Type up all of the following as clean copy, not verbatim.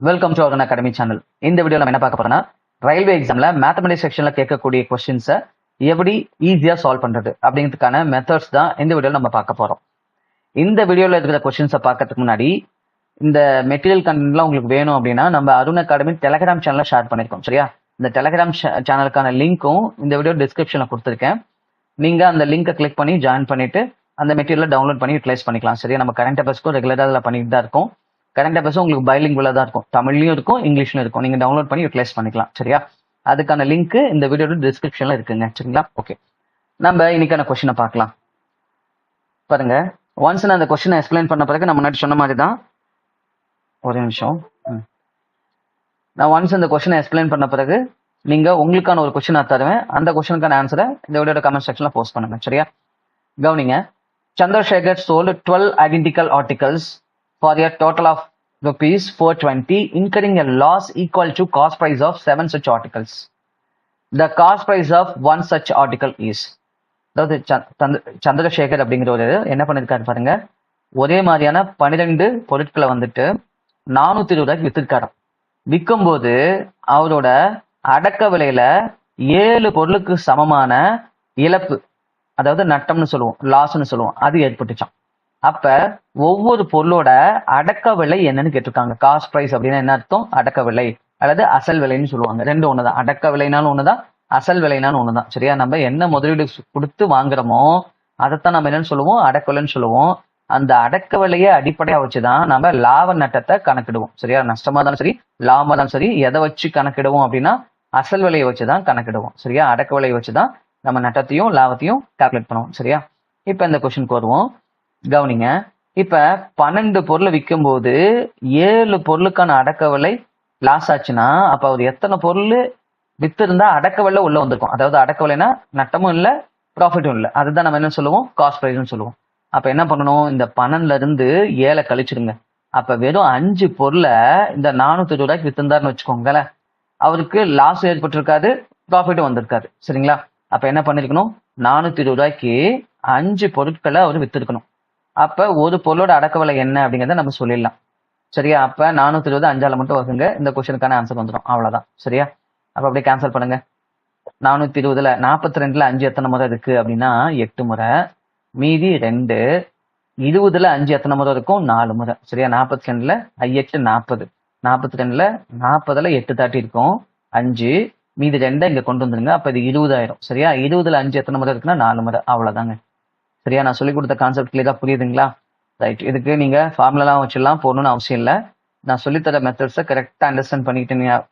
Welcome to our academy channel. இந்த video நம்ம என்ன பார்க்க போறோம்னா, ரயில்வே எக்ஸாம்ல மேத்தமெட்டிக்ஸ் செக்ஷன்ல கேட்கக்கூடிய கொஸ்டின்ஸை எப்படி ஈஸியா சால்வ் பண்றது அப்படிங்கிறதுக்கான மெத்தட்ஸ் தான் இந்த வீடியோல நம்ம பார்க்க போறோம். இந்த வீடியோல இருக்கிற கொஸ்டின்ஸை பார்க்கறதுக்கு முன்னாடி இந்த மெட்டீரியல் கண்டென்ட்லாம் உங்களுக்கு வேணும் அப்படின்னா நம்ம அருண் அகாடமி டெலகிராம் சேனல்ல ஷேர் பண்ணிருக்கோம். சரியா? இந்த டெலகிராம் சேனலுக்கான லிங்க்கும் இந்த வீடியோ டிஸ்கிரிப்ஷன்ல கொடுத்துருக்கேன். நீங்க அந்த லிங்கை கிளிக் பண்ணி ஜாயின் பண்ணிட்டு அந்த மெட்டீரியலை டவுன்லோட் பண்ணி யூட்டிலைஸ் பண்ணிக்கலாம். சரியா? நம்ம கரண்ட் அஃபேர்ஸ்க்கும் ரெகுலராக அதில் பண்ணிட்டு தான் இருக்கும். கரண்ட் அஃபேர்ஸும் உங்களுக்கு பைலிங்குவலா தான் இருக்கும், தமிழ்லையும் இருக்கும் இங்கிலீஷ்லையும் இருக்கும். நீங்க டவுன்லோட் பண்ணி யூட்டிலைஸ் பண்ணிக்கலாம். சரியா? அதுக்கான லிங்க் இந்த வீடியோட டிஸ்கிரிப்ஷன்ல இருக்குங்க. சரிங்களா? ஓகே, நம்ம இன்னைக்கான கொஸ்டினை பார்க்கலாம். பாருங்க, ஒன்ஸ் நான் அந்த கொஸ்டினை எக்ஸ்பிளைன் பண்ண பிறகு நான் முன்னாடி சொன்ன மாதிரி தான், ஒரு நிமிஷம், நான் ஒன்ஸ் இந்த கொஸ்டினை எக்ஸ்பிளைன் பண்ண பிறகு நீங்க உங்களுக்கான ஒரு கொஸ்டின் நான் தருவேன். அந்த கொஸ்டினுக்கான ஆன்சரை இந்த வீடியோட கமெண்ட் செக்ஷன்ல போஸ்ட் பண்ணுங்க. சரியா? கவனிங்க. Chandrasekhar sold 12 identical articles for a total of rupees 420, incurring a loss equal to cost price of 7 such articles. The cost price of one such article is. அதாவது சந்திரசேகர் அப்படிங்கிறவர் என்ன பண்ணிருக்காரு பாருங்க, ஒரே மாதிரியான 12 பொருட்களை வந்துட்டு 420 ரூபாய்க்கு வித்திருக்காரு. விற்கும் போது அவரோட அடக்க விலையில 7 பொருளுக்கு சமமான இழப்பு, அதாவது நட்டம்னு சொல்லுவோம், லாஸ்ன்னு சொல்லுவோம், அது ஏற்பட்டுச்சான். அப்ப ஒவ்வொரு பொருளோட அடக்க விலை என்னன்னு கேட்டிருக்காங்க. காஸ்ட் பிரைஸ் அப்படின்னா என்ன அர்த்தம்? அடக்க விலை அல்லது அசல் விலைன்னு சொல்லுவாங்க. ரெண்டு ஒண்ணுதான். அடக்க விலைனாலும் ஒண்ணுதான், அசல் விலைனாலும் ஒண்ணுதான். சரியா? நம்ம என்ன முதலீடு கொடுத்து வாங்குறோமோ அதைத்தான் நம்ம என்னன்னு சொல்லுவோம்? அடக்க விலைன்னு சொல்லுவோம். அந்த அடக்க விலையை அடிப்படையா வச்சுதான் நம்ம லாப நட்டத்தை கணக்கிடுவோம். சரியா? நஷ்டமா இருந்தாலும் சரி, லாபமா இருந்தாலும் சரி, எதை வச்சு கணக்கிடுவோம் அப்படின்னா அசல் விலையை வச்சுதான் கணக்கிடுவோம். சரியா? அடக்க விலையை வச்சுதான் நம்ம நட்டத்தையும் லாபத்தையும் கால்குலேட் பண்ணுவோம். சரியா? இப்ப இந்த கொஸ்டினுக்கு வருவோம். கவனிங்க. இப்ப 12 பொருளை விற்கும் போது 7 பொருளுக்கான அடக்க விலை லாஸ் ஆச்சுன்னா அப்ப அவர் எத்தனை பொருள் வித்து இருந்தா அடக்க விலை உள்ள வந்திருக்கும். அதாவது அடக்க விலைனா நட்டமும் இல்லை, ப்ராஃபிட்டும் இல்லை. அதுதான் நம்ம என்ன சொல்லுவோம்? காஸ்ட் பிரைஸ்னு சொல்லுவோம். அப்ப என்ன பண்ணணும்? இந்த 12ல இருந்து 7 கழிச்சிடுங்க. அப்ப வெறும் 5 பொருளை இந்த 420 ரூபாய்க்கு வித்திருந்தாருன்னு வச்சுக்கோங்களேன், அவருக்கு லாஸ் ஏற்பட்டிருக்காது, ப்ராஃபிட்டும் வந்திருக்காது. சரிங்களா? அப்ப என்ன பண்ணிருக்கணும்? 420 ரூபாய்க்கு 5 பொருட்களை அவர் வித்திருக்கணும். அப்ப ஒரு பொருளோட அடக்க விலை என்ன அப்படிங்கிறத நம்ம சொல்லிடலாம். சரியா? அப்ப 420 5ஆல மட்டும் வகுங்க, இந்த கொஸ்டினுக்கான ஆன்சர் வந்துடும். அவ்வளவுதான். சரியா? அப்ப அப்படியே கேன்சல் பண்ணுங்க. 420ல 42ல 5 எத்தனை முறை இருக்கு அப்படின்னா 8 முறை, மீதி 2. 20ல 5 எத்தனை முறை இருக்கும்? 4 முறை. சரியா? 42ல 8 40, 42ல 40ல 8 தாட்டி இருக்கும் 5, மீதி 2 இங்க கொண்டு வந்துருங்க. அப்ப இது 20,000. சரியா? 20ல 5 எத்தனை முறை இருக்குன்னா 4 முறை. அவ்வளவுதாங்க. சரியா? நான் சொல்லி கொடுத்த கான்செப்ட் கிளியரா புரியுதுங்களா? ரைட். இதுக்கு நீங்க ஃபார்முலாம் வச்சுலாம் போகணும்னு அவசியம் இல்லை. நான் சொல்லித்தர மெத்தட்ஸை கரெக்டா அண்டர்ஸ்டாண்ட்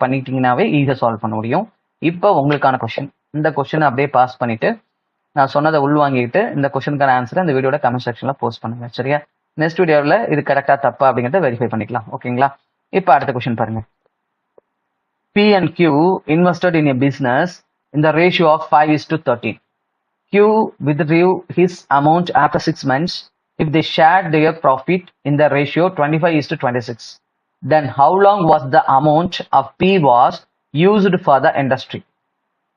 பண்ணிட்டீங்கன்னாவே ஈஸியா சால்வ் பண்ண முடியும். இப்போ உங்களுக்கான கொஸ்டின். இந்த கொஸ்டினை அப்படியே பாஸ் பண்ணிட்டு நான் சொன்னதை உள்வாங்கிட்டு இந்த கொஸ்டினுக்கான ஆன்சரை இந்த வீடியோட கமெண்ட் செக்ஷன்ல போஸ்ட் பண்ணுங்க. சரியா? நெக்ஸ்ட் வீடியோவில் இது கரெக்டா தப்பா அப்படிங்கிறத வெரிஃபை பண்ணிக்கலாம். ஓகேங்களா? இப்போ அடுத்த கொஸ்டின் பாருங்க. P and Q invested in a business in the ratio of 5:13. Q withdrew his amount after 6 months if they shared their profit in the ratio 25:26. Then how long was the amount of P was used for the industry?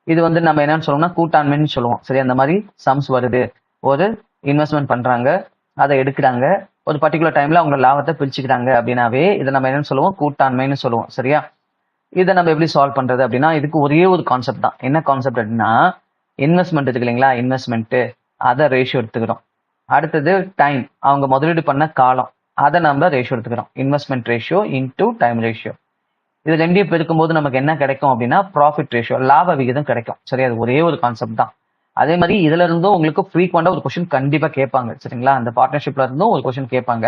இது வந்து நம்ம என்னன்னு சொல்லுவோம்னா கூட்டாண்மைன்னு சொல்லுவோம். சரி, அந்த மாதிரி sums வருது. ஒரு இன்வெஸ்ட்மெண்ட் பண்றாங்க, அதை எடுக்கிறாங்க, ஒரு பர்டிகுலர் டைம்ல அவங்க லாபத்தை பிரிச்சுக்கிறாங்க அப்படின்னாவே இதை நம்ம என்னன்னு சொல்லுவோம்? கூட்டாண்மைன்னு சொல்லுவோம். சரியா? இதை நம்ம எப்படி சால்வ் பண்றது அப்படின்னா இதுக்கு ஒரே ஒரு கான்செப்ட் தான். என்ன கான்செப்ட் அப்படின்னா, இன்வெஸ்ட்மெண்ட் இருக்கு இல்லைங்களா, இன்வெஸ்ட்மெண்ட் அதை ரேஷியோ எடுத்துக்கிறோம். அடுத்தது டைம், அவங்க முதலீடு பண்ண காலம், அதை நம்ம ரேஷியோ எடுத்துக்கிறோம். Investment ratio into time ratio. இது ரெண்டையும் பெருக்கும் போது நமக்கு என்ன கிடைக்கும் அப்படின்னா ப்ராஃபிட் ரேஷியோ, லாப விகிதம் கிடைக்கும். சரி, அது ஒரே ஒரு கான்செப்ட் தான். அதே மாதிரி இதுல இருந்தும் உங்களுக்கு ஃப்ரீக்வெண்டா ஒரு கொஸ்டின் கண்டிப்பா கேட்பாங்க. சரிங்களா? அந்த பார்ட்னர்ஷிப்ல இருந்தும் ஒரு கொஸ்டின் கேட்பாங்க.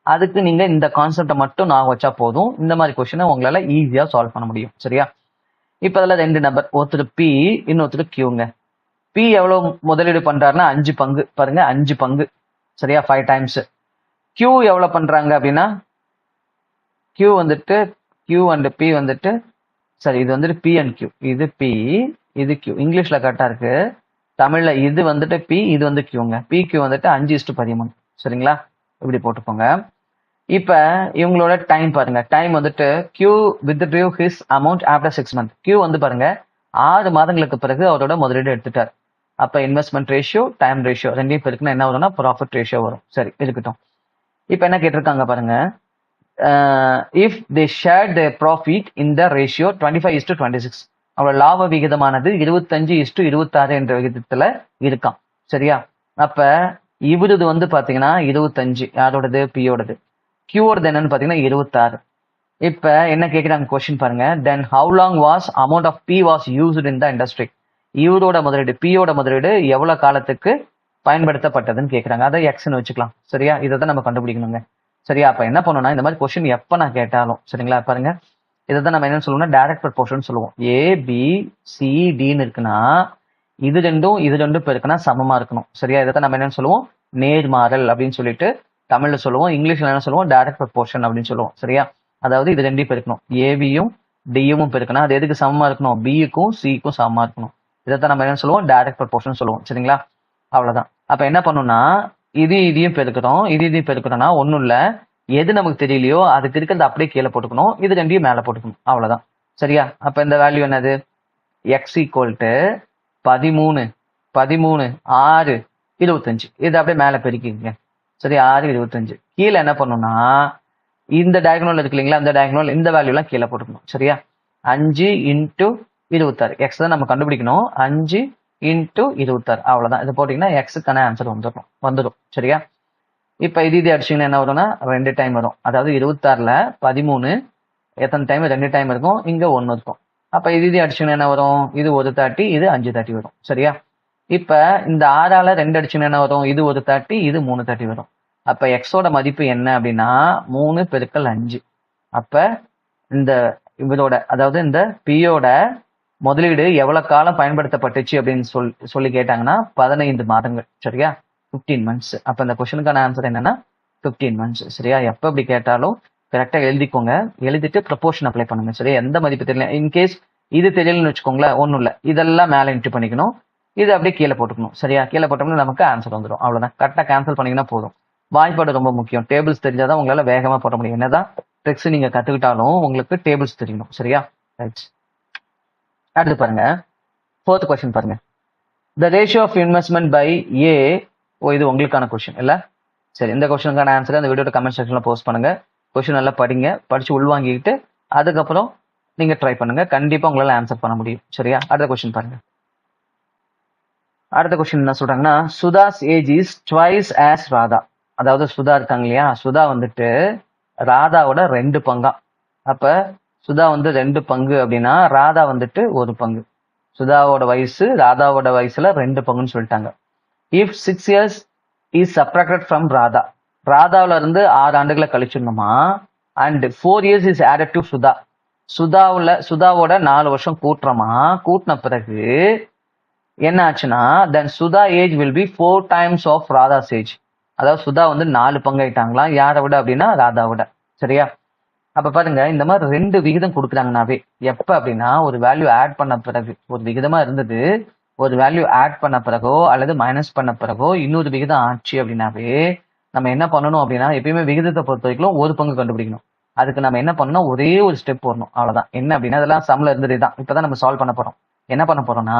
அதுக்கு நீங்க இந்த கான்செப்டை மட்டும் நான் வச்சா போதும், இந்த மாதிரி கொஸ்டினை உங்களால ஈஸியா சால்வ் பண்ண முடியும். சரியா? இப்ப அதுல 2 நம்பர், ஒருத்தர் பி, இன்னொருத்தர் கியூங்க. பி எவ்வளவு முதலீடு பண்றாருன்னா 5 பங்கு. பாருங்க, 5 பங்கு. சரியா? 5 டைம்ஸ். கியூ எவ்வளவு பண்றாங்க அப்படின்னா கியூ வந்துட்டு கியூ அண்ட் பி வந்துட்டு, சரி, இது வந்துட்டு பி அண்ட் கியூ, இது பி, இது கியூ. இங்கிலீஷ்ல கரெக்டா இருக்கு, தமிழ்ல இது வந்துட்டு பி, இது வந்து கியூங்க. பி கியூ வந்துட்டு 5:13. சரிங்களா? இப்படி போட்டுக்கோங்க. இப்ப இவங்களோட டைம் பாருங்க. டைம் வந்துட்டு Q withdrew his amount after 6 months. Q வந்து பாருங்க 6 மாதங்களுக்கு பிறகு அவரோட முதலீடு எடுத்துட்டார். அப்ப இன்வெஸ்ட்மெண்ட் ரேஷியோ, டைம் ரேஷியோ ரெண்டையும் பெருக்குன்னா என்ன வரும்னா ப்ராஃபிட் ரேஷியோ வரும். சரி, இருக்கட்டும். இப்ப என்ன கேட்டிருக்காங்க பாருங்க, if they share the profit in the ratio 25:26. அவங்களோட லாப விகிதமானது 25:26 என்ற விகிதத்துல இருக்கான். சரியா? அப்ப இவரது வந்து பாத்தீங்கன்னா 25, யாரோடது? பியோடது. கியூவோடது என்னன்னு பாத்தீங்கன்னா 26. இப்ப என்ன கேக்குறாங்க கொஸ்டின் பாருங்க. Then how long was amount of B was used in the industry? இவரோட முதலீடு, பியோட முதலீடு எவ்வளவு காலத்துக்கு பயன்படுத்தப்பட்டதுன்னு கேக்குறாங்க. அதை எக்ஸ்ன்னு வச்சுக்கலாம். சரியா? இதை தான் நம்ம கண்டுபிடிக்கணுங்க. சரியா? அப்ப என்ன பண்ணணும்னா, இந்த மாதிரி கொஸ்டின் எப்ப நான் கேட்டாலும் சரிங்களா, பாருங்க, இதை தான் நம்ம என்ன சொல்லுவோம்னா டைரக்ட் ப்ரொபோர்ஷன் சொல்லுவோம். ஏ பி சி டின்னு இருக்குன்னா இது ரெண்டும் பெருக்குனா சமமா இருக்கணும். சரியா? இதை தான் நம்ம என்ன சொல்லுவோம்? நேர்மாறல் அப்படின்னு சொல்லிட்டு தமிழ்ல சொல்லுவோம். இங்கிலீஷ்ல என்ன சொல்லுவோம்? டைரக்ட் ப்ரொபோர்ஷன் அப்படின்னு சொல்லுவோம். சரியா? அதாவது இது ரெண்டையும் பெருக்கணும். ஏபியும் டியும் பெருக்கணும். அது எதுக்கு சமமா இருக்கணும்? பிக்கும் சிக்கும் சமமா இருக்கணும். இதைத்தான் நம்ம என்ன சொல்லுவோம்? டைரக்ட் ப்ரொபோர்ஷன் சொல்லுவோம். சரிங்களா? அவ்வளவுதான். அப்ப என்ன பண்ணணும்னா, இதையும் பெருக்கிறோம், இதையும் பெருக்கிறோம்னா ஒண்ணும் இல்ல, எது நமக்கு தெரியலையோ அதுக்கு இருக்கிறது அப்படியே கீழே போட்டுக்கணும், இது ரெண்டையும் மேல போட்டுக்கணும். அவ்வளவுதான். சரியா? அப்ப இந்த வேல்யூ என்னது? X equal to 13 6 25. இது அப்படியே மேல பெருக்கிங்க. சரி, 6 25. கீழே என்ன பண்ணணும்னா, இந்த டயகனல் இருக்கு இல்லைங்களா, அந்த டயகனல் இந்த வேல்யூ எல்லாம் கீழே போட்டுக்கணும். சரியா? 5 × 26. எக்ஸ் தான் நம்ம கண்டுபிடிக்கணும். 5 × 26. அவ்வளவுதான். இது போட்டீங்கன்னா எக்ஸுக்கான ஆன்சர் வந்துடும். சரியா? இப்ப இது அடிச்சீங்கன்னா என்ன வரும்னா 2 டைம் வரும். அதாவது 26ல 13 எத்தனை டைம்? 2 டைம் இருக்கும். இங்க 1 இருக்கும். அப்ப இது அடிச்சீங்கன்னா என்ன வரும்? இது 1 30, இது 5 30 வரும். சரியா? இப்ப இந்த 6ஆல 2 அடிச்சீங்கன்னா என்ன வரும்? இது 1 30, இது 3 30 வரும். அப்ப எக்ஸோட மதிப்பு என்ன அப்படின்னா 3 × 5. அப்ப இந்த இவரோட, அதாவது இந்த பியோட முதலீடு எவ்வளவு காலம் பயன்படுத்தப்பட்டுச்சு அப்படின்னு சொல்லி கேட்டாங்கன்னா 15 மாதங்கள். சரியா? 15 months. அப்ப இந்த கொஸ்டினுக்கான ஆன்சர் என்னன்னா 15 months. சரியா? எப்ப இப்படி கேட்டாலும் கரெக்டா எழுதிக்கோங்க. எழுதிட்டு ப்ரொபோர்ஷன் அப்ளை பண்ணுங்க. சரியா? எந்த மதிப்பு தெரியல, இன்கேஸ் இது தெரியலன்னு வச்சுக்கோங்களேன், ஒன்றும் இல்லை, இதெல்லாம் மேலே இன்ட்டு பண்ணிக்கணும், இது அப்படியே கீழே போட்டுக்கணும். சரியா? கீழே போட்டோம்னா நமக்கு ஆன்சர் வந்துடும். அவ்வளவுதான். கரெக்டாக கேன்சல் பண்ணீங்கன்னா போதும். வாய்ப்பாடு ரொம்ப முக்கியம். டேபிள்ஸ் தெரிஞ்சாதான் உங்களால வேகமா போட முடியும். என்னதான் ட்ரிக்ஸ் நீங்க கத்துக்கிட்டாலும் உங்களுக்கு டேபிள்ஸ் தெரியணும். சரியா? ரைட். அடுத்து பாருங்க, 4th கொஸ்டின் பாருங்க. The ratio of investment by A. இது உங்களுக்கான கொஸ்டின் இல்ல? சரி, இந்த கொஸ்டினுக்கான ஆன்சர் அந்த வீடியோட கமெண்ட் செக்ஷன்ல போஸ்ட் பண்ணுங்க. கொஸ்டின் நல்லா படிங்க, படிச்சு உள்வாங்கிக்கிட்டு அதுக்கப்புறம் நீங்க ட்ரை பண்ணுங்க. கண்டிப்பா உங்களால ஆன்சர் பண்ண முடியும். சரியா? அடுத்த கொஸ்டின் பாருங்க. அடுத்த கொஸ்டின் என்ன சொல்றாங்கன்னா, Sudha's age is twice as Radha. அதாவது சுதா இருக்காங்க இல்லையா, சுதா வந்துட்டு ராதாவோட 2 பங்கா. அப்ப சுதா வந்து 2 பங்கு அப்படின்னா ராதா வந்துட்டு 1 பங்கு. சுதாவோட வயசு ராதாவோட வயசுல 2 பங்குன்னு சொல்லிட்டாங்க. If 6 years is subtracted from Radha, ராதாவில இருந்து 6 ஆண்டுகளை கழிச்சிடணுமா, and 4 years is added to Sudha, சுதாவோட 4 வருஷம் கூட்டுறோமா, கூட்டின பிறகு என்ன ஆச்சுன்னா then Sudha age will be 4 times of Radha's age. அதாவது சுதா வந்து 4 பங்காயிட்டாங்களாம். யாரை விட அப்படின்னா ராதாவோட. சரியா? அப்ப பாருங்க, இந்த மாதிரி 2 விகிதம் கொடுக்குறாங்கனாவே எப்ப அப்படின்னா ஒரு வேல்யூ ஆட் பண்ண பிறகு, ஒரு விகிதமா இருந்தது ஒரு வேல்யூ ஆட் பண்ண பிறகோ அல்லது மைனஸ் பண்ண பிறகோ இன்னொரு விகிதம் ஆச்சு அப்படின்னாவே நம்ம என்ன பண்ணணும் அப்படின்னா, எப்பயுமே விகிதத்தை பொறுத்த வரைக்கும் 1 பங்கு கண்டுபிடிக்கணும். அதுக்கு நம்ம என்ன பண்ணணும், ஒரே ஒரு ஸ்டெப் வரணும். அவ்வளவுதான். என்ன அப்படின்னா, இதெல்லாம் சம்ல இருந்தது தான். இப்பதான் நம்ம சால்வ் பண்ண போறோம். என்ன பண்ண போறோம்னா,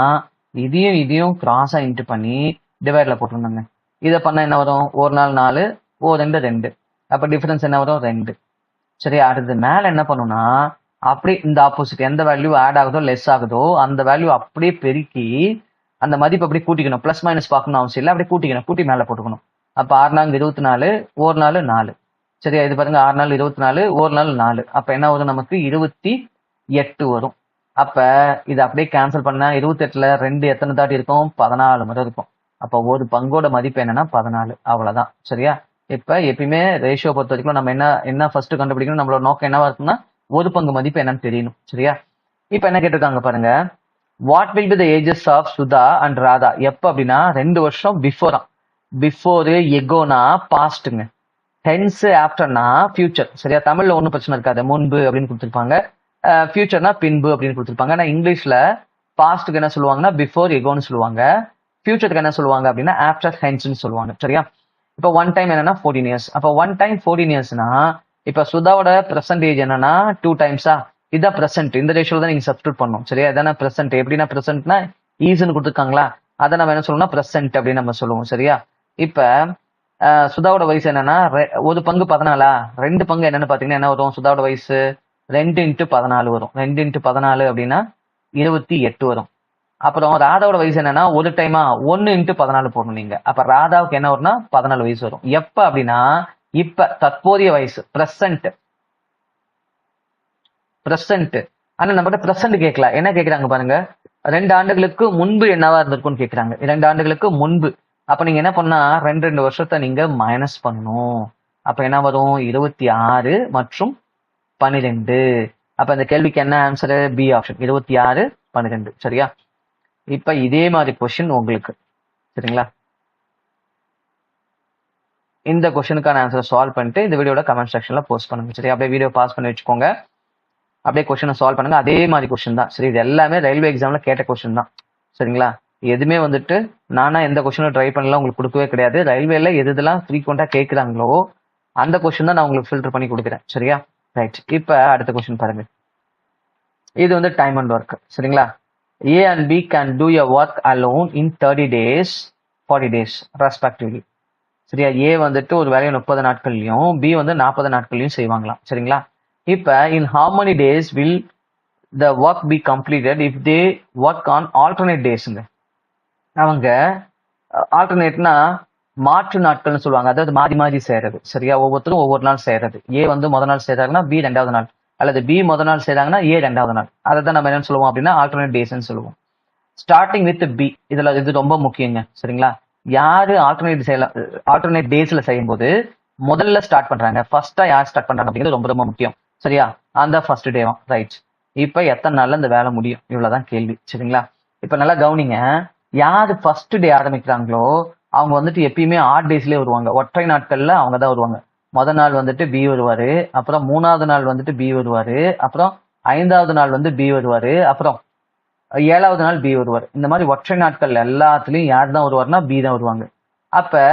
இதையும் கிராஸா இன்ட்டு பண்ணி டிவைட்ல போட்டுருந்தாங்க. இதை பண்ண என்ன வரும்? 1 நாள் 4, 2 2. அப்ப டிஃபரன்ஸ் என்ன வரும்? 2. சரி, அடுத்து மேல என்ன பண்ணும்னா, அப்படியே இந்த ஆப்போசிட் எந்த வேல்யூ ஆட் ஆகுதோ லெஸ் ஆகுதோ அந்த வேல்யூ அப்படியே பெருக்கி அந்த மதிப்பு அப்படியே கூட்டிக்கணும். பிளஸ் மைனஸ் பார்க்கணும் அவசியம் இல்லை, அப்படியே கூட்டிக்கணும். கூட்டி மேல போட்டுக்கணும். அப்ப 6 நாள் 24, 1 நாள் 4. சரியா? இது பாருங்க, 6 நாள் 24, 1 நாள் 4. அப்ப என்ன வரும்? நமக்கு 28 வரும். அப்ப இது அப்படியே கேன்சல் பண்ணா 28ல 2 எத்தனை தாட்டி இருக்கும்? 14 முறை இருக்கும். அப்ப ஒரு பங்கோட மதிப்பு என்னன்னா 14. அவ்வளவுதான். சரியா? இப்ப எப்பயுமே ரேஷியோ பொறுத்த வரைக்கும் நம்ம என்ன ஃபர்ஸ்ட் கண்டுபிடிக்கணும், நம்மளோட நோக்கம் என்னவா இருக்குன்னா ஒரு பங்கு மதிப்பு என்னன்னு தெரியணும். சரியா? இப்ப என்ன கேட்டிருக்காங்க பாருங்க, what will be the ages of Sudha and Radha. எப்ப அப்படின்னா 2 வருஷம் பிஃபோரா. பிஃபோர் எகோனா பாஸ்ட்டுங்க, ஹென்ஸ் ஆஃப்டர்னா ஃபியூச்சர். சரியா? தமிழ்ல ஒன்றும் பிரச்சனை இருக்காது, முன்பு அப்படின்னு கொடுத்துருப்பாங்க, ஃபியூச்சர்னா பின்பு அப்படின்னு கொடுத்துருப்பாங்க. ஆனா இங்கிலீஷ்ல பாஸ்ட்டுக்கு என்ன சொல்லுவாங்கன்னா பிஃபோர் எகோன்னு சொல்லுவாங்க, ஃபியூச்சருக்கு என்ன சொல்லுவாங்க அப்படின்னா ஆஃப்டர் ஹென்ஸ்ன்னு சொல்லுவாங்க. சரியா? இப்போ 1 டைம் என்னன்னா 14 years. அப்போ 1 டைம் 14 yearsனா இப்ப சுதாவோட பிரசன்டேஜ் என்னன்னா 2 டைம்ஸா, இதான் பிரசன்ட். இந்த ரேஷியோல தான் நீங்க சப்ஸ்டியூட் பண்ணணும். சரியா? இதான பிரசன்ட். எப்படின்னா பிரசன்ட்னா ஈஸ்ன்னு கொடுத்துருக்காங்களா, அதை நம்ம என்ன சொல்லணும்னா பிரசன்ட் அப்படின்னு நம்ம சொல்லுவோம். சரியா? இப்ப சுதாவோட வயசு என்னன்னா ஒரு பங்கு 14, 2 பங்கு என்னன்னு பாத்தீங்கன்னா என்ன வரும்? சுதாவோட வயசு 2x14 வரும். 2x14 அப்படின்னா 28 வரும். அப்புறம் ராதாவோட வயசு என்னன்னா ஒரு டைமா 1x14 போடணும் நீங்க. அப்ப ராதாவுக்கு என்ன வரும்னா 14 வயசு வரும். எப்ப அப்படின்னா இப்ப தற்போதைய வயசு பிரசன்ட். ஆனா நம்ம பிரசன்ட் கேட்கல. என்ன கேட்கறாங்க பாருங்க, 2 ஆண்டுகளுக்கு முன்பு என்னவா இருந்திருக்கும்னு கேட்கறாங்க. 2 ஆண்டுகளுக்கு முன்பு. அப்ப நீங்க என்ன பண்ணா 2 வருஷத்தை நீங்க மைனஸ் பண்ணணும். அப்ப என்ன வரும்? 26 மற்றும் 12. அப்ப இந்த கேள்விக்கு என்ன ஆன்சரு? B option, 26, 12. சரியா? இப்ப இதே மாதிரி கொஸ்டின் உங்களுக்கு, சரிங்களா? இந்த கொஸ்டினுக்கான ஆன்சர் சால்வ் பண்ணிட்டு இந்த வீடியோட கமெண்ட் செக்ஷன்ல போஸ்ட் பண்ணுங்க. சரி, அப்படியே வீடியோ பாஸ் பண்ணி வச்சுக்கோங்க. அப்படியே கொஸ்டினை சால்வ் பண்ணுங்க. அதே மாதிரி கொஸ்டின் தான். சரி, இது எல்லாமே ரயில்வே எக்ஸாம்ல கேட்ட கொஸ்டின் தான். சரிங்களா? எதுவுமே வந்துட்டு நானா எந்த கொஸ்டினும் ட்ரை பண்ணலாம் உங்களுக்கு கொடுக்கவே கிடையாது. ரயில்வேல எதுலாம் ஃப்ரீக்வெண்டா கேட்குறாங்களோ அந்த கொஸ்டின் தான் நான் உங்களுக்கு ஃபில்டர் பண்ணி கொடுக்குறேன். சரியா? ரைட். இப்ப அடுத்த கொஸ்டின் பாருங்க. இது வந்து டைம் அண்ட் ஒர்க். சரிங்களா? A and B can do your work alone in 30 days, 40 days respectively. சரியா? A வந்துட்டு ஒரு வேலையை 30 நாட்கள்லயும் B வந்து 40 நாட்கள்லயும் செய்வாங்களாம். சரிங்களா? இப்ப in how many days will the work be completed if they work on alternate daysங்க? அவங்க ஆல்டர்னேட்னா மாற்று நாட்கள்னு சொல்லுவாங்க. அதாவது மாறி மாறி செய்யறது. சரியா? ஒவ்வொருத்தரும் ஒவ்வொரு நாள் செய்யறது. ஏ வந்து முதல் நாள் செய்யறாங்கன்னா பி 2வது நாள், அல்லது பி முதல் நாள் செய்யறாங்கன்னா ஏ 2வது நாள். அதை தான் நம்ம என்ன சொல்லுவோம் அப்படின்னா ஆல்டர்னேட் டேஸ்ன்னு சொல்லுவோம். ஸ்டார்டிங் வித் பி, இது ரொம்ப முக்கியங்க. சரிங்களா? யாரு ஆல்டர்னேட் டேஸ்ல செய்யும் போது முதல்ல ஸ்டார்ட் பண்றாங்க, ஃபர்ஸ்டா யார் ஸ்டார்ட் பண்றாங்க அப்படிங்கிறது ரொம்ப ரொம்ப முக்கியம். சரியா? அந்த ஃபர்ஸ்ட் டேவும். ரைட். இப்ப எத்தனை நாள்ல இந்த வேலை முடியும்? இவ்வளவுதான் கேள்வி. சரிங்களா? இப்ப நல்லா கவனிங்க. யாரு ஃபர்ஸ்ட் டே ஆரம்பிக்கிறாங்களோ அவங்க வந்துட்டு எப்பயுமே ஆட் டேஸ்லயே வருவாங்க. ஒற்றை நாட்கள்ல அவங்க தான் வருவாங்க. முதல் நாள் வந்துட்டு பி வருவாரு, அப்புறம் 3வது நாள் வந்துட்டு பி வருவாரு, அப்புறம் 5வது நாள் வந்து பி வருவாரு, அப்புறம் 7வது நாள் பி வருவார். இந்த மாதிரி ஒற்றை நாட்கள் எல்லாத்துலயும் யார் தான் வருவார்னா பி தான் வருவாங்க. அப்ப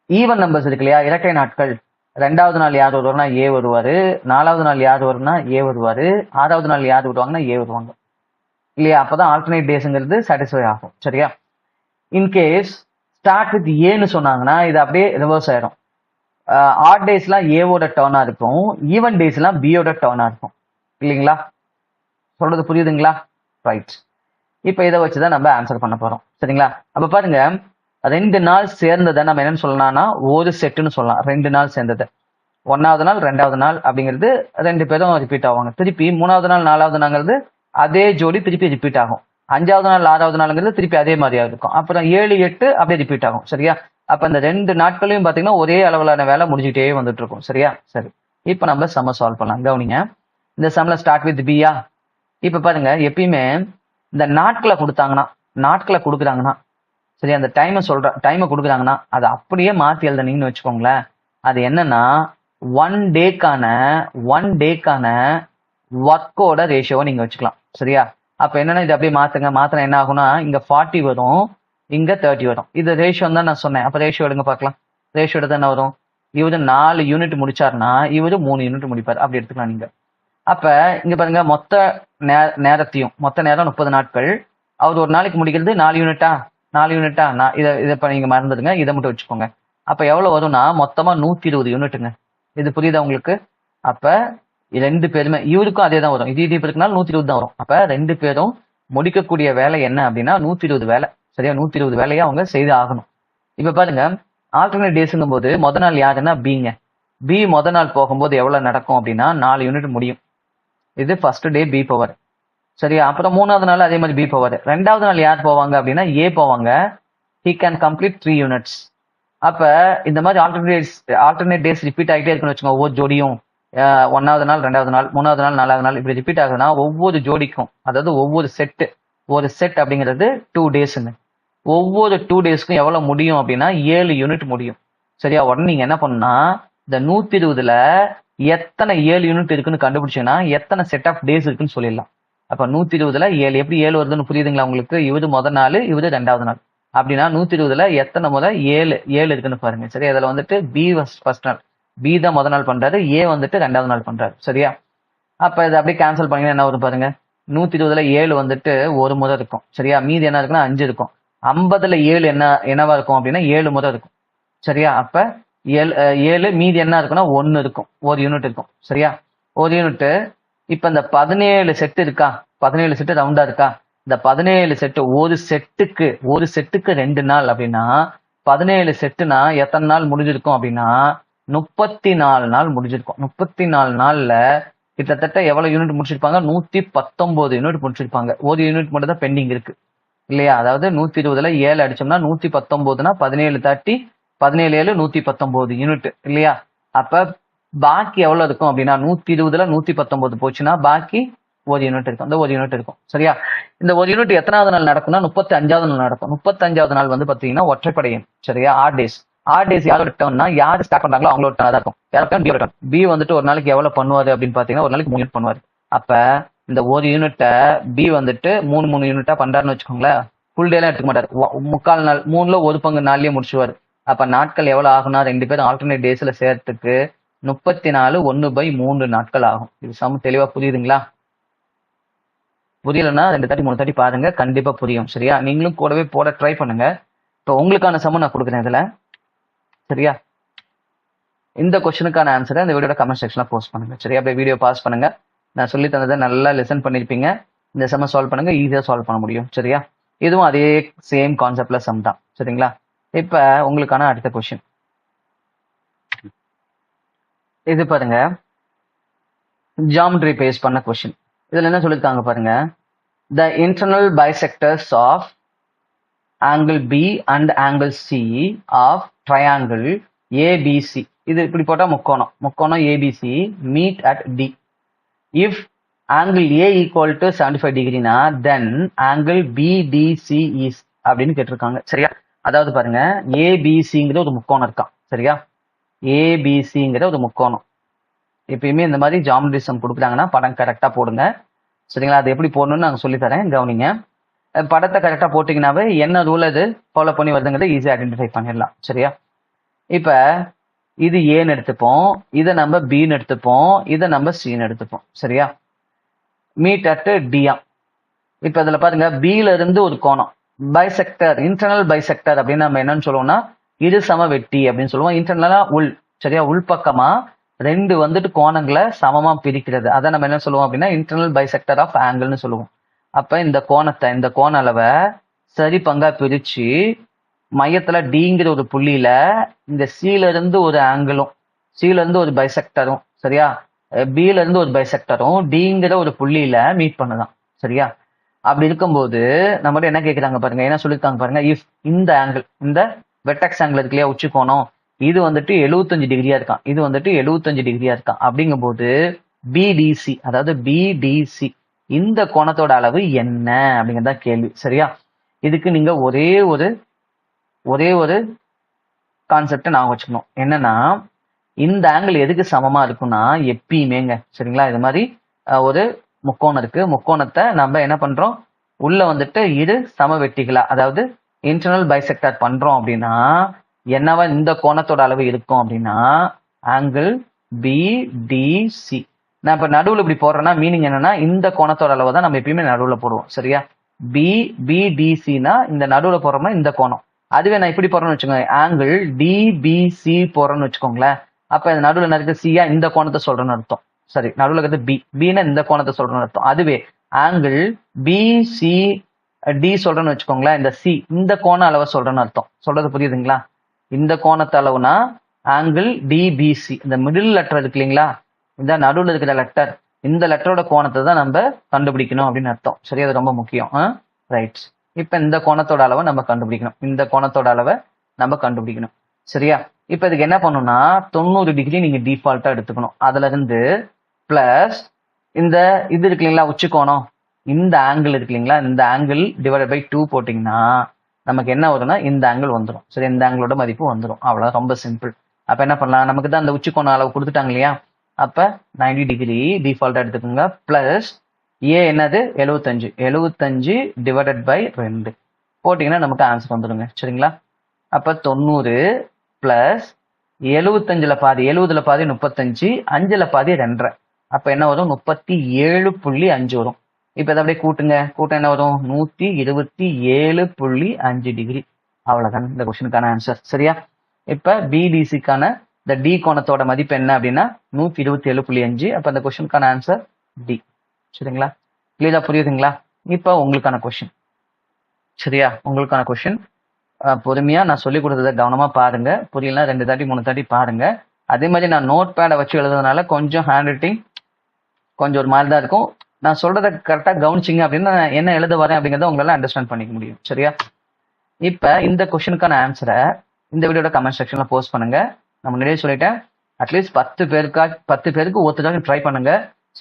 ஈவன் நம்பர்ஸ் இருக்கு இல்லையா, இரட்டை நாட்கள், 2வது நாள் யார் வருவார்னா ஏ வருவாரு, 4வது நாள் யார் வரும்னா ஏ வருவாரு, 6வது நாள் யார் வருவாங்கன்னா ஏ வருவாங்க இல்லையா? அப்பதான் ஆல்டர்னேட் டேஸ்ங்கிறது சாட்டிஸ்ஃபை ஆகும். சரியா? இன்கேஸ் ஸ்டார்ட் வித் ஏன்னு சொன்னாங்கன்னா இது அப்படியே ரிவர்ஸ் ஆயிரும். ஆட் டேஸ்லாம் ஏவோட டர்னா இருக்கும், ஈவன் டேஸ்லாம் பியோட டர்னா இருக்கும். இல்லைங்களா? சொல்றது புரியுதுங்களா? ரைட். இப்ப இதை வச்சுதான் நம்ம ஆன்சர் பண்ண போறோம். சரிங்களா? அப்ப பாருங்க, 2 நாள் சேர்ந்ததை நம்ம என்னன்னு சொல்லலாம்னா ஒரு செட்டுன்னு சொல்லலாம். 2 நாள் சேர்ந்தது 1வது நாள் 2வது நாள் அப்படிங்கிறது 2 பேரும் ரிப்பீட் ஆவாங்க. திருப்பி 3வது நாள் 4வது நாள்ங்கிறது அதே ஜோடி திருப்பி ரிப்பீட் ஆகும். 5வது நாள் 6வது நாளுங்கிறது திருப்பி அதே மாதிரியா இருக்கும். அப்புறம் 7, 8 அப்படியே ரிப்பீட் ஆகும். சரியா? அப்ப இந்த 2 நாட்களையும் பாத்தீங்கன்னா ஒரே அளவிலான வேலை முடிஞ்சுட்டே வந்துட்டு இருக்கும். சரியா? சரி, இப்ப நம்ம சம்ம சால்வ் பண்ணலாம். கவனிங்க, இந்த சம்ல ஸ்டார்ட் வித் பியா. இப்ப பாருங்க, எப்பயுமே இந்த நாட்களை கொடுக்குறாங்கன்னா சரி, அந்த டைமை கொடுக்குறாங்கன்னா அதை அப்படியே மாத்தி எழுதுனீங்கன்னு வச்சுக்கோங்களேன். அது என்னன்னா ஒன் டேக்கான ஒர்க்கோட ரேஷியோவை நீங்க வச்சுக்கலாம். சரியா? அப்ப என்னன்னா இது அப்படியே மாத்தினா என்ன ஆகும்னா இங்க 40 வரும், இங்க 30 வரும். இது ரேஷியோ தான் நான் சொன்னேன். அப்ப ரேஷியோ எடுங்க பார்க்கலாம். ரேஷியோ எடுத்து என்ன வரும்? இவரு 4 யூனிட் முடிச்சாருன்னா இவரு 3 யூனிட் முடிப்பாரு. அப்படி எடுத்துக்கலாம் நீங்க. அப்ப இங்க பாருங்க, மொத்த நேரம் 30 நாட்கள். அவர் ஒரு நாளைக்கு முடிக்கிறது 4 யூனிட்டா. இதை இப்ப நீங்க மறந்துடுங்க, இதை மட்டும் வச்சுக்கோங்க. அப்ப எவ்வளவு வரும்னா மொத்தமா 120 யூனிட்டுங்க. இது புரியுதா உங்களுக்கு? அப்ப 2 பேருமே, இவருக்கும் அதே தான் வரும். இது இருக்கனால 120 தான் வரும். அப்ப 2 பேரும் முடிக்கக்கூடிய வேலை என்ன அப்படின்னா 120 வேலை. சரியா? 120 வேலையை அவங்க செய்து ஆகணும். இப்ப பாருங்க, ஆல்டர்னேட் டேஸ்ங்கும் போது முதல் நாள் யாருன்னா பிங்க. பி முதல் நாள் போகும்போது எவ்வளவு நடக்கும் அப்படின்னா 4 யூனிட் முடியும். இது ஃபர்ஸ்ட் டே பி பவர். சரியா? அப்புறம் 3வது நாள் அதே மாதிரி பி பவர். 2வது நாள் யார் போவாங்க அப்படின்னா ஏ போவாங்க. He can complete 3 units. அப்ப இந்த மாதிரி ஆல்டர்னேட் டேஸ் ரிப்பீட் ஆகிட்டே இருக்குன்னு வச்சுக்கோங்க. ஒவ்வொரு ஜோடியும் 1வது நாள் 2வது நாள் 3வது நாள் 4வது நாள் இப்படி ரிப்பீட் ஆகுதுன்னா ஒவ்வொரு ஜோடிக்கும், அதாவது ஒவ்வொரு ஒரு செட் அப்படிங்கிறது 2 டேஸ்ங்க. ஒவ்வொரு 2 டேஸ்க்கும் எவ்வளவு முடியும் அப்படின்னா 7 யூனிட் முடியும். சரியா? உடனே நீங்க என்ன பண்ணணும்னா இந்த 120ல எத்தனை 7 யூனிட் இருக்குன்னு கண்டுபிடிச்சீங்கன்னா எத்தனை செட் ஆஃப் டேஸ் இருக்குன்னு சொல்லிடலாம். அப்ப 120ல 7 எப்படி 7 வருதுன்னு புரியுதுங்களா உங்களுக்கு? இவரு முதல் நாள், இவரு 2வது நாள். அப்படின்னா 120ல எத்தனை முறை 7 இருக்குன்னு பாருங்க. சரியா? இதுல வந்துட்டு பி ஃபர்ஸ்ட் நாள், பி தான் முதல் நாள் பண்றாரு, ஏ வந்துட்டு 2வது நாள் பண்றாரு. சரியா? அப்ப இதை அப்படியே கேன்சல் பண்ணீங்கன்னா என்ன வரும் பாருங்க. 120ல 7 வந்துட்டு ஒரு முறை இருக்கும். சரியா? மீதி என்ன இருக்குன்னா 5 இருக்கும். 50ல 7 என்னவா இருக்கும் அப்படின்னா 7 முறை இருக்கும். சரியா? அப்ப 7 மீதி என்ன இருக்குன்னா 1 இருக்கும், 1 யூனிட் இருக்கும். சரியா? 1 யூனிட். இப்ப இந்த 17 செட் இருக்கா, 17 செட்டு ரவுண்டா இருக்கா, இந்த 17 செட்டு ஒரு செட்டுக்கு 2 நாள் அப்படின்னா 17 செட்டுனா எத்தனை நாள் முடிஞ்சிருக்கும் அப்படின்னா 34 நாள் முடிஞ்சிருக்கும். 34 நாள்ல கிட்டத்தட்ட எவ்வளவு யூனிட் முடிச்சிருப்பாங்க? 119 யூனிட் முடிச்சிருப்பாங்க. ஒரு யூனிட் மட்டும் தான் பெண்டிங் இருக்கு இல்லையா? அதாவது 120ல 7 அடிச்சோம்னா 119னா 17 தாட்டி 17 7 119 யூனிட் இல்லையா? அப்ப பாக்கி எவ்வளவு இருக்கும் அப்படின்னா 120ல 119 போச்சுன்னா பாக்கி ஒரு யூனிட் இருக்கும். இந்த ஒரு யூனிட் இருக்கும். சரியா? இந்த ஒரு யூனிட் எத்தனாவது நாள் நடக்கும்னா 35வது நாள் நடக்கும். 35வது நாள் வந்து பாத்தீங்கன்னா ஒற்றைப்படை எண். சரியா? Odd days. ஆட் டேஸ் யாரோட டர்ன்னா யார் ஸ்டார்ட் பண்றாங்களோ அவங்களோட டர்ன் தான் இருக்கும். யாருக்கு? B turn. பி வந்துட்டு ஒரு நாளைக்கு எவ்வளவு பண்ணுவாரு அப்படின்னு பாத்தீங்கன்னா ஒரு நாளைக்கு 3 யூனிட் பண்ணுவாரு. அப்ப இந்த ஒரு யூனிட்டை பி வந்துட்டு 3 யூனிட்டா பண்றாருன்னு வச்சுக்கோங்களேன். ஃபுல் டேலாம் எடுத்துக்க மாட்டாரு. முக்கால் நாள், 3ல ஒரு பங்கு நாள்லயே முடிச்சுவாரு. அப்ப நாட்கள் எவ்வளவு ஆகும்னா 2 பேரும் ஆல்டர்னேட் டேஸ்ல சேர்த்துக்கு 34 1/3 நாட்கள் ஆகும். இது சம தெளிவா புரியுதுங்களா? புரியலன்னா 2 தாட்டி 3 தாட்டி பாருங்க, கண்டிப்பா புரியும். சரியா? நீங்களும் கூடவே போட ட்ரை பண்ணுங்க. இப்போ உங்களுக்கான சமம் நான் கொடுக்குறேன் இதுல. சரியா? இந்த கொஸ்டினுக்கான ஆன்சரை இந்த வீடியோட கமெண்ட் செக்ஷன்ல போஸ்ட் பண்ணுங்க. சரியா? அப்படியே வீடியோ பாஸ் பண்ணுங்க. நான் சொல்லி தந்ததை நல்லா லெசன் பண்ணிருப்பீங்க. இந்த சம்ம சால்வ் பண்ணுங்க, ஈஸியா சால்வ் பண்ண முடியும். சரியா? இதுவும் அதே சேம் கான்செப்ட்ல சம் தான். சரிங்களா? இப்ப உங்களுக்கான அடுத்த கொஸ்டின் இது பாருங்க. ஜியாமெட்ரி பேஸ் பண்ண கொஸ்டின். இதுல என்ன சொல்லிருக்காங்க பாருங்க. The internal bisectors of angle B and angle C of triangle ABC. இது இப்படி போட்டா முக்கோணம் ABC meet at D. If angle A equal to 75 degreeனா then angle BDC is அப்படின்னு கேட்டிருக்காங்க. சரியா? அதாவது பாருங்க, ABCங்கிற ஒரு முக்கோணம் இருக்கான். சரியா? ABCங்கிற ஒரு முக்கோணம். எப்பயுமே இந்த மாதிரி ஜியாமெட்ரி சம் கொடுக்குறாங்கன்னா படம் கரெக்டா போடுங்க. சரிங்களா? அது எப்படி போடணும்னு நாங்கள் சொல்லித்தரேன், கவனிங்க. படத்தை கரெக்டாக போட்டிங்கனாவே என்ன ரூல் அது ஃபாலோ பண்ணி வருதுங்கிறத ஈஸியாக ஐடென்டிஃபை பண்ணிடலாம். சரியா? இப்போ இது ஏன்னு எடுத்துப்போம், இதை நம்ம பின்னு எடுத்துப்போம், இதை நம்ம சின்னு எடுத்துப்போம். சரியா? மீட் அட் டியா. இப்போ இதில் பாருங்க, பில இருந்து ஒரு கோணம் பைசெக்டர், இன்டர்னல் பைசெக்டர் அப்படின்னு நம்ம என்னன்னு சொல்லுவோம்னா இரு சம வெட்டி அப்படின்னு சொல்லுவோம். இன்டர்னலா உள். சரியா? உள்பக்கமா 2 வந்துட்டு கோணங்களை சமமா பிரிக்கிறது. அதை நம்ம என்ன சொல்லுவோம் அப்படின்னா இன்டர்னல் பைசெக்டர் ஆஃப் ஆங்கிள்னு சொல்லுவோம். அப்ப இந்த கோண அளவை சரி பங்கா பிரிச்சு மையத்துல டிங்கிற ஒரு புள்ளியில இந்த சில இருந்து ஒரு ஆங்கிளும், சில இருந்து ஒரு பைசெக்டரும், சரியா, பில இருந்து ஒரு பைசெக்டரும் டிங்கிற ஒரு புள்ளியில மீட் பண்ணுதான். சரியா? அப்படி இருக்கும்போது நம்மகிட்ட என்ன கேட்கிறாங்க பாருங்க, என்ன சொல்லியிருக்காங்க பாருங்க. இஃப் இந்த ஆங்கிள், இந்த வெர்டெக்ஸ் ஆங்கிள் இருக்கு இல்லையா, உச்சி கோணம், இது வந்துட்டு 75 டிகிரியா இருக்கான், இது வந்துட்டு 75 டிகிரியா இருக்கான். அப்படிங்கும்போது பிடிசி, அதாவது பிடிசி இந்த கோணத்தோட அளவு என்ன அப்படிங்கிறதா கேள்வி. சரியா? இதுக்கு நீங்க ஒரே ஒரு கான்செப்டை நான் வச்சுக்கணும். என்னன்னா, இந்த ஆங்கிள் எதுக்கு சமமா இருக்குன்னா எப்பயுமேங்க. சரிங்களா? இது மாதிரி ஒரு முக்கோணம் இருக்கு, முக்கோணத்தை நம்ம என்ன பண்றோம், உள்ள வந்துட்டு இரு சம வெட்டிகளா, அதாவது இன்டர்னல் பைசெக்டர் பண்றோம் அப்படின்னா என்னவா இந்த கோணத்தோட அளவு இருக்கும் அப்படின்னா ஆங்கிள் பிடிசி. நான் இப்ப நடுவில் இப்படி போடுறேன்னா மீனிங் என்னன்னா இந்த கோணத்தோட அளவு தான் நம்ம எப்பயுமே நடுவில் போடுவோம். சரியா? பிடிசினா இந்த நடுவில் போடுறோம்னா இந்த கோணம். அதுவே நான் இப்படி போறேன்னு வச்சுக்கோங்க, ஆங்கிள் டிபிசி போறேன்னு வச்சுக்கோங்களேன். அப்ப இந்த நடுவில் இருக்க சியா இந்த கோணத்தை சொல்றேன்னு அர்த்தம். சரி, நடுவில் இருக்கிறது பின்னா இந்த கோணத்தை சொல்றேன்னு அர்த்தம். அதுவே ஆங்கிள் பிசி டி சொல்றேன்னு வச்சுக்கோங்களேன், இந்த சி இந்த கோண அளவை சொல்றேன்னு அர்த்தம். சொல்றது புரியுதுங்களா? இந்த கோணத்தை அளவுனா ஆங்கிள் டிபிசி, இந்த மிடில் லெட்டர் இருக்கு இல்லைங்களா, இந்த நடுவில் இருக்கிற லெட்டர், இந்த லெட்டரோட கோணத்தை தான் நம்ம கண்டுபிடிக்கணும் அப்படின்னு அர்த்தம். சரி, அது ரொம்ப முக்கியம். ரைட். இப்ப இந்த கோணத்தோட அளவை நம்ம கண்டுபிடிக்கணும், இந்த கோணத்தோட அளவை நம்ம கண்டுபிடிக்கணும். சரியா? இப்ப இதுக்கு என்ன பண்ணணும்னா 90 டிகிரி நீங்க டிஃபால்ட்டா எடுத்துக்கணும். அதுல இருந்து பிளஸ் இந்த இது இருக்கு இல்லைங்களா உச்சி கோணம், இந்த ஆங்கிள் இருக்கு இல்லைங்களா, இந்த ஆங்கிள் டிவைட் பை 2 போட்டிங்கன்னா நமக்கு என்ன வரும்னா இந்த ஆங்கிள் வந்துடும். சரி, இந்த ஆங்கிளோட மதிப்பு வந்துடும். அவ்வளவு, ரொம்ப சிம்பிள். அப்ப என்ன பண்ணலாம், நமக்கு தான் அந்த உச்சி கோண அளவு கொடுத்துட்டாங்க இல்லையா, அப்ப 90 டிகிரி டிஃபால்ட்டா எடுத்துக்கோங்க. பிளஸ் ஏ என்னது 75 டிவைடட் பை 2 போட்டீங்கன்னா நமக்கு ஆன்சர் வந்துடுங்க. சரிங்களா? அப்ப 90 பிளஸ் 75ல பாதி, 70ல பாதி 35, 5ல பாதி 2.5. அப்ப என்ன வரும், 37.5 வரும். இப்ப இதை அப்படியே கூட்டுங்க, கூட்டம் என்ன வரும், 127.5 டிகிரி. அவ்வளவுதான் இந்த கொஸ்டினுக்கான ஆன்சர். சரியா? இப்ப பிடிசிக்கான இந்த டி கோணத்தோட மதிப்பு என்ன அப்படின்னா 127.5. அப்ப அந்த கொஸ்டினுக்கான ஆன்சர் டி. சரிங்களா? கிளியரா புரியுதுங்களா? இப்ப உங்களுக்கான கொஸ்டின். சரியா? உங்களுக்கான கொஸ்டின் பொறுமையா நான் சொல்லி கொடுத்ததை கவனமா பாருங்க. புரியலனா 2 தாட்டி 3 தாட்டி பாருங்க. அதே மாதிரி நான் நோட் பேடை வச்சு எழுதுறதுனால கொஞ்சம் ஹேண்ட் ரைட்டிங் கொஞ்சம் ஒரு மாதிரி தான் இருக்கும். நான் சொல்றதை கரெக்டா கவனிச்சிங்க அப்படின்னா நான் என்ன எழுத வரேன் அப்படிங்கிறத உங்களால அண்டர்ஸ்டாண்ட் பண்ணிக்க முடியும். சரியா? இப்ப இந்த கொஸ்டினுக்கான ஆன்சரை இந்த வீடியோட கமெண்ட் செக்ஷன்ல போஸ்ட் பண்ணுங்க. நான் முன்னாடியே சொல்லிட்டேன், அட்லீஸ்ட் 10 பேருக்கு ஒருத்தராக ட்ரை பண்ணுங்க.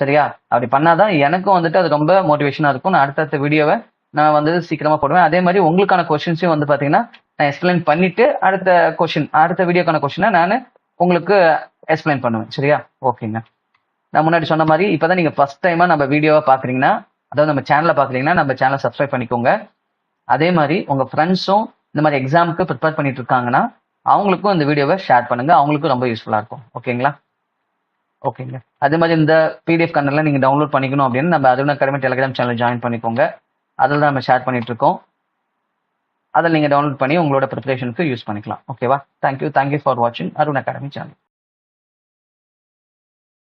சரியா? அப்படி பண்ணாதான் எனக்கும் வந்துட்டு அது ரொம்ப மோட்டிவேஷனா இருக்கும். நான் அடுத்தடுத்த வீடியோவை நான் வந்து சீக்கிரமா போடுவேன். அதே மாதிரி உங்களுக்கான கொஸ்டின்ஸையும் வந்து பாத்தீங்கன்னா நான் எக்ஸ்பிளைன் பண்ணிட்டு அடுத்த வீடியோக்கான கொஸ்டினை நான் உங்களுக்கு எக்ஸ்பிளைன் பண்ணுவேன். சரியா? ஓகேங்க. நான் முன்னாடி சொன்ன மாதிரி இப்பதான் நீங்க ஃபர்ஸ்ட் டைமா நம்ம வீடியோவை பாக்குறீங்கன்னா, அதாவது நம்ம சேனலை பாக்குறீங்கன்னா நம்ம சேனலை சப்ஸ்கிரைப் பண்ணிக்கோங்க. அதே மாதிரி உங்க ஃப்ரெண்ட்ஸும் இந்த மாதிரி எக்ஸாமுக்கு ப்ரிப்பேர் பண்ணிட்டு இருக்காங்கன்னா அவங்களுக்கும் இந்த வீடியோவை ஷேர் பண்ணுங்க. அவங்களுக்கும் ரொம்ப யூஸ்ஃபுல்லா இருக்கும். ஓகேங்களா? ஓகேங்க. அதே மாதிரி இந்த பிடிஎஃப் கண்டென்ட்லாம் நீங்க டவுன்லோட் பண்ணிக்கணும் அப்படின்னு நம்ம Arun academy Telegram channel join பண்ணிக்கோங்க. அதில் தான் நம்ம ஷேர் பண்ணிட்டு இருக்கோம். அதில் நீங்க டவுன்லோட் பண்ணி உங்களோட ப்ரிப்பரேஷனுக்கு யூஸ் பண்ணிக்கலாம். ஓகேவா? தேங்க்யூ ஃபார் வாட்சிங் அருண் அகாடமி சேனல்.